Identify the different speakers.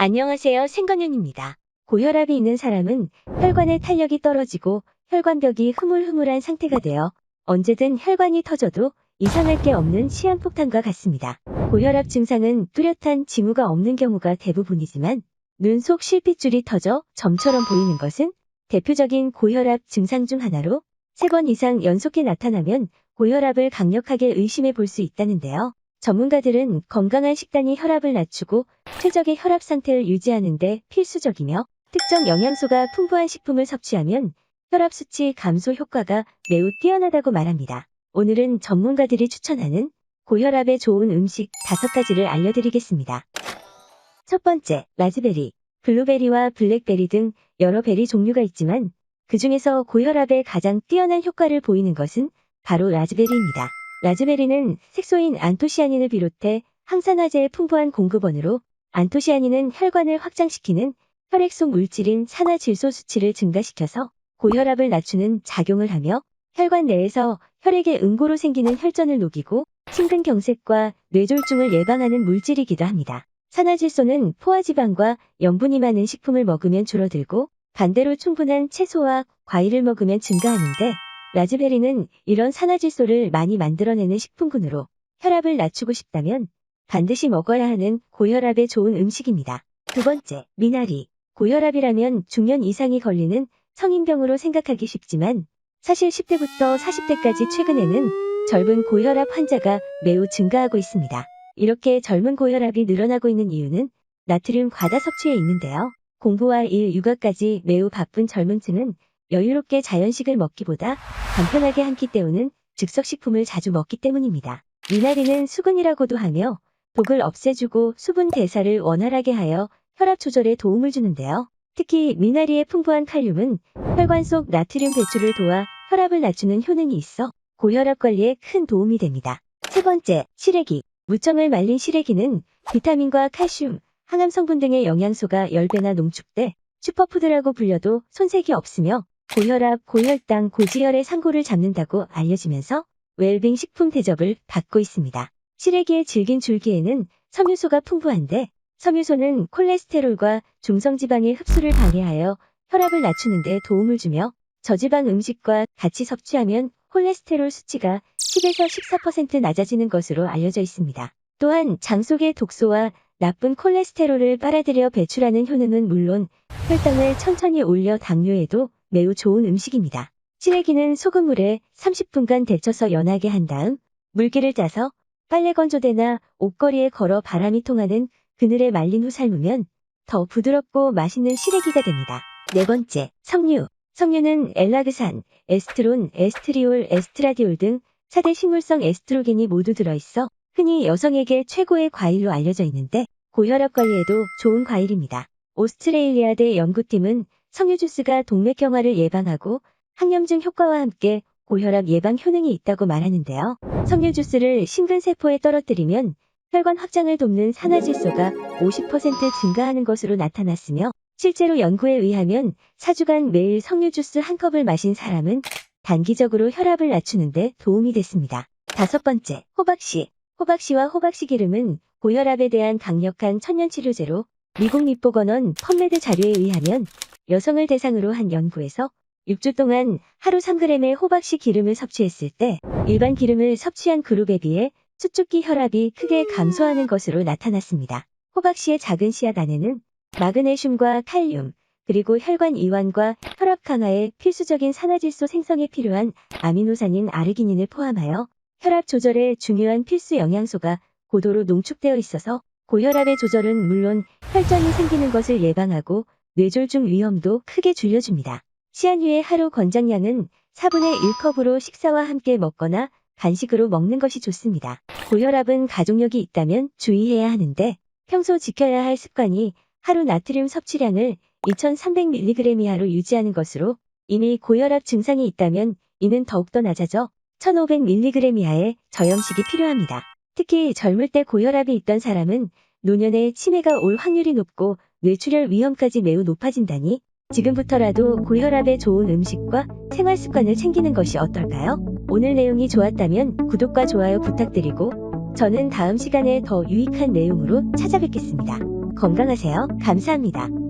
Speaker 1: 안녕하세요. 생건윤입니다. 고혈압이 있는 사람은 혈관의 탄력이 떨어지고 혈관벽이 흐물흐물한 상태가 되어 언제든 혈관이 터져도 이상할 게 없는 시한폭탄과 같습니다. 고혈압 증상은 뚜렷한 징후가 없는 경우가 대부분이지만 눈 속 실핏줄이 터져 점처럼 보이는 것은 대표적인 고혈압 증상 중 하나로 3번 이상 연속해 나타나면 고혈압을 강력하게 의심해 볼 수 있다는데요. 전문가들은 건강한 식단이 혈압을 낮추고 최적의 혈압 상태를 유지하는 데 필수적이며 특정 영양소가 풍부한 식품을 섭취하면 혈압 수치 감소 효과가 매우 뛰어나다고 말합니다. 오늘은 전문가들이 추천하는 고혈압에 좋은 음식 5가지를 알려드리겠습니다. 첫 번째, 라즈베리. 블루베리와 블랙베리 등 여러 베리 종류가 있지만 그 중에서 고혈압에 가장 뛰어난 효과를 보이는 것은 바로 라즈베리입니다. 라즈베리는 색소인 안토시아닌을 비롯해 항산화제의 풍부한 공급원으로 안토시아닌은 혈관을 확장시키는 혈액 속 물질인 산화질소 수치를 증가시켜서 고혈압을 낮추는 작용을 하며 혈관 내에서 혈액의 응고로 생기는 혈전을 녹이고 심근경색과 뇌졸중을 예방하는 물질이기도 합니다. 산화질소는 포화지방과 염분이 많은 식품을 먹으면 줄어들고 반대로 충분한 채소와 과일을 먹으면 증가하는데 라즈베리는 이런 산화질소를 많이 만들어내는 식품군으로 혈압을 낮추고 싶다면 반드시 먹어야 하는 고혈압에 좋은 음식입니다. 두 번째, 미나리. 고혈압이라면 중년 이상이 걸리는 성인병으로 생각하기 쉽지만 사실 10대부터 40대까지 최근에는 젊은 고혈압 환자가 매우 증가하고 있습니다. 이렇게 젊은 고혈압이 늘어나고 있는 이유는 나트륨 과다 섭취에 있는데요. 공부와 일, 육아까지 매우 바쁜 젊은 층은 여유롭게 자연식을 먹기보다 간편하게 한 끼 때우는 즉석식품을 자주 먹기 때문입니다. 미나리는 수근이라고도 하며 독을 없애주고 수분 대사를 원활하게 하여 혈압 조절에 도움을 주는데요. 특히 미나리의 풍부한 칼륨은 혈관 속 나트륨 배출을 도와 혈압을 낮추는 효능이 있어 고혈압 관리에 큰 도움이 됩니다. 세 번째, 시래기. 무청을 말린 시래기는 비타민과 칼슘, 항암 성분 등의 영양소가 10배나 농축돼 슈퍼푸드라고 불려도 손색이 없으며 고혈압, 고혈당, 고지혈의 상고를 잡는다고 알려지면서 웰빙 식품 대접을 받고 있습니다. 시래기의 질긴 줄기에는 섬유소가 풍부한데 섬유소는 콜레스테롤과 중성지방의 흡수를 방해하여 혈압을 낮추는 데 도움을 주며 저지방 음식과 같이 섭취하면 콜레스테롤 수치가 10에서 14% 낮아지는 것으로 알려져 있습니다. 또한 장 속의 독소와 나쁜 콜레스테롤을 빨아들여 배출하는 효능은 물론 혈당을 천천히 올려 당뇨에도 매우 좋은 음식입니다. 시래기는 소금물에 30분간 데쳐서 연하게 한 다음 물기를 짜서 빨래 건조대나 옷걸이에 걸어 바람이 통하는 그늘에 말린 후 삶으면 더 부드럽고 맛있는 시래기가 됩니다. 네 번째, 석류. 석류는 엘라그산, 에스트론, 에스트리올, 에스트라디올 등 4대 식물성 에스트로겐이 모두 들어있어 흔히 여성에게 최고의 과일로 알려져 있는데 고혈압 관리에도 좋은 과일입니다. 오스트레일리아대 연구팀은 석류 주스가 동맥경화를 예방하고 항염증 효과와 함께 고혈압 예방 효능이 있다고 말하는데요. 석류 주스를 심근세포에 떨어뜨리면 혈관 확장을 돕는 산화질소가 50% 증가하는 것으로 나타났으며 실제로 연구에 의하면 4주간 매일 석류 주스 한 컵을 마신 사람은 단기적으로 혈압을 낮추는 데 도움이 됐습니다. 다섯 번째, 호박씨. 호박씨와 호박씨 기름은 고혈압에 대한 강력한 천연치료제로 미국 립보건원 펀메드 자료에 의하면 여성을 대상으로 한 연구에서 6주 동안 하루 3g의 호박씨 기름을 섭취했을 때 일반 기름을 섭취한 그룹에 비해 수축기 혈압이 크게 감소하는 것으로 나타났습니다. 호박씨의 작은 씨앗 안에는 마그네슘과 칼륨, 그리고 혈관 이완과 혈압 강화에 필수적인 산화질소 생성에 필요한 아미노산인 아르기닌을 포함하여 혈압 조절에 중요한 필수 영양소가 고도로 농축되어 있어서 고혈압의 조절은 물론 혈전이 생기는 것을 예방하고 뇌졸중 위험도 크게 줄여줍니다. 시한 후에 하루 권장량은 4분의 1컵으로 식사와 함께 먹거나 간식으로 먹는 것이 좋습니다. 고혈압은 가족력이 있다면 주의해야 하는데 평소 지켜야 할 습관이 하루 나트륨 섭취량을 2300mg 이하로 유지하는 것으로 이미 고혈압 증상이 있다면 이는 더욱더 낮아져 1500mg 이하의 저염식이 필요합니다. 특히 젊을 때 고혈압이 있던 사람은 노년에 치매가 올 확률이 높고 뇌출혈 위험까지 매우 높아진다니 지금부터라도 고혈압에 좋은 음식과 생활 습관을 챙기는 것이 어떨까요? 오늘 내용이 좋았다면 구독과 좋아요 부탁드리고 저는 다음 시간에 더 유익한 내용으로 찾아뵙겠습니다. 건강하세요. 감사합니다.